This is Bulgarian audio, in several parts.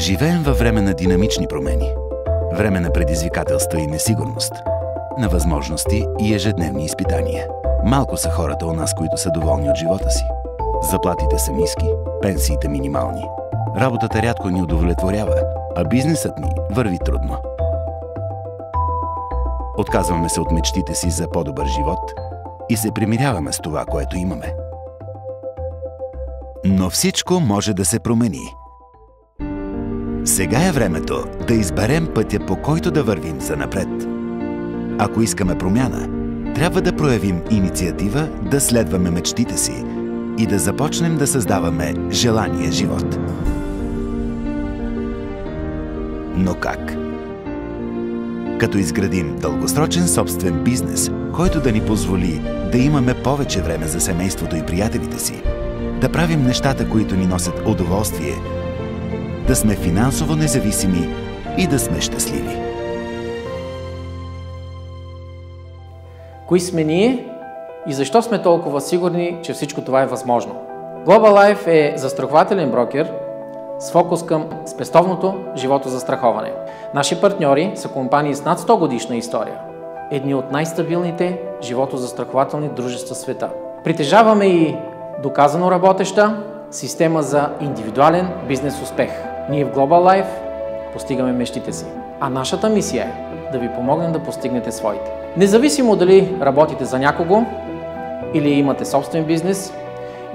Живеем във време на динамични промени, време на предизвикателства и несигурност, на възможности и ежедневни изпитания. Малко са хората у нас, които са доволни от живота си. Заплатите са ниски, пенсиите минимални. Работата рядко ни удовлетворява, а бизнесът ни върви трудно. Отказваме се от мечтите си за по-добър живот и се примиряваме с това, което имаме. Но всичко може да се промени. Сега е времето да изберем пътя, по който да вървим занапред. Ако искаме промяна, трябва да проявим инициатива да следваме мечтите си и да започнем да създаваме желания живот. Но как? Като изградим дългосрочен собствен бизнес, който да ни позволи да имаме повече време за семейството и приятелите си, да правим нещата, които ни носят удоволствие, да сме финансово независими и да сме щастливи. Кои сме ние и защо сме толкова сигурни, че всичко това е възможно? Global Life е застрахователен брокер с фокус към спестовното животозастраховане. Наши партньори са компании с над 100 годишна история. Едни от най-стабилните животозастрахователни дружества в света. Притежаваме и доказано работеща система за индивидуален бизнес успех. Ние в Global Life постигаме мечтите си. А нашата мисия е да ви помогнем да постигнете своите. Независимо дали работите за някого или имате собствен бизнес,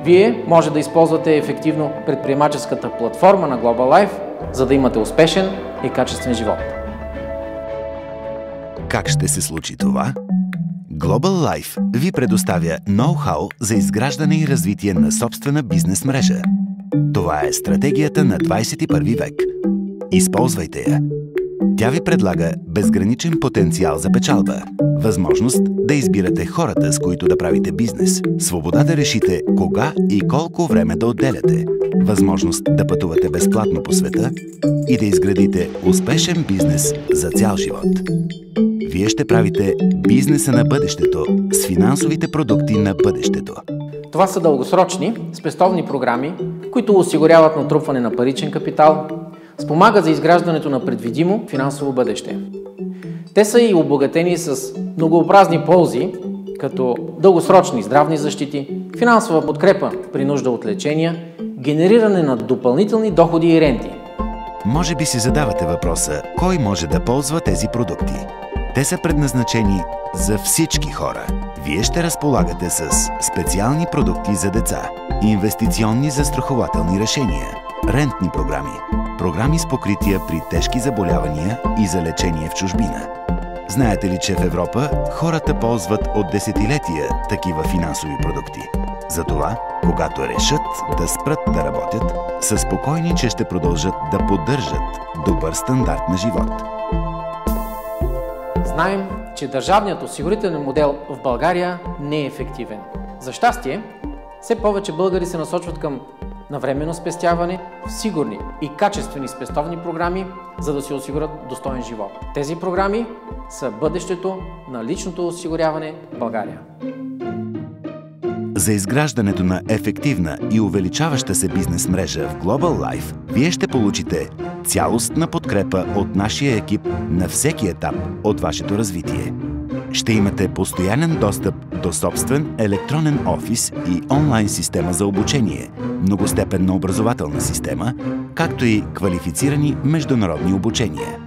вие може да използвате ефективно предприемаческата платформа на Global Life, за да имате успешен и качествен живот. Как ще се случи това? Global Life ви предоставя ноу-хау за изграждане и развитие на собствена бизнес мрежа. Това е стратегията на 21 век. Използвайте я. Тя ви предлага безграничен потенциал за печалба, възможност да избирате хората, с които да правите бизнес, свобода да решите кога и колко време да отделяте, възможност да пътувате безплатно по света и да изградите успешен бизнес за цял живот. Вие ще правите бизнеса на бъдещето с финансовите продукти на бъдещето. Това са дългосрочни, спестовни програми, които осигуряват натрупване на паричен капитал, спомагат за изграждането на предвидимо финансово бъдеще. Те са и обогатени с многообразни ползи, като дългосрочни здравни защити, финансова подкрепа при нужда от лечения, генериране на допълнителни доходи и ренти. Може би си задавате въпроса, кой може да ползва тези продукти? Те са предназначени за всички хора. Вие ще разполагате с специални продукти за деца, инвестиционни застрахователни решения, рентни програми, програми с покрития при тежки заболявания и за лечение в чужбина. Знаете ли, че в Европа хората ползват от десетилетия такива финансови продукти? Затова, когато решат да спрат да работят, са спокойни, че ще продължат да поддържат добър стандарт на живот. Знаем, че държавният осигурителен модел в България не е ефективен. За щастие, все повече българи се насочват към навременно спестяване в сигурни и качествени спестовни програми, за да си осигурят достоен живот. Тези програми са бъдещето на личното осигуряване в България. За изграждането на ефективна и увеличаваща се бизнес мрежа в Global Life, вие ще получите цялостна подкрепа от нашия екип на всеки етап от вашето развитие. Ще имате постоянен достъп до собствен електронен офис и онлайн система за обучение, многостепенна образователна система, както и квалифицирани международни обучения.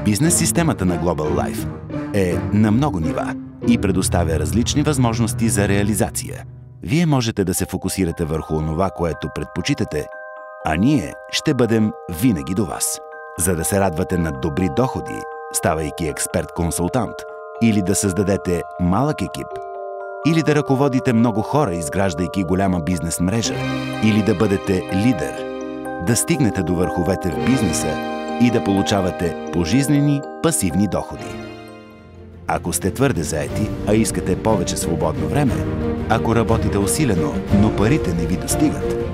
Бизнес системата на Global Life е на много нива и предоставя различни възможности за реализация. Вие можете да се фокусирате върху онова, което предпочитате, а ние ще бъдем винаги до вас. За да се радвате на добри доходи, ставайки експерт-консултант, или да създадете малък екип, или да ръководите много хора, изграждайки голяма бизнес мрежа, или да бъдете лидер, да стигнете до върховете в бизнеса и да получавате пожизнени пасивни доходи. Ако сте твърде заети, а искате повече свободно време, ако работите усилено, но парите не ви достигат,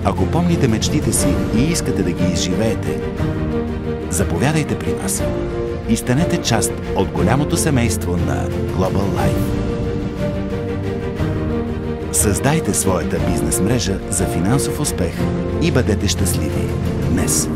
ако помните мечтите си и искате да ги изживеете, заповядайте при нас и станете част от голямото семейство на Global Life. Създайте своята бизнес мрежа за финансов успех и бъдете щастливи. днес.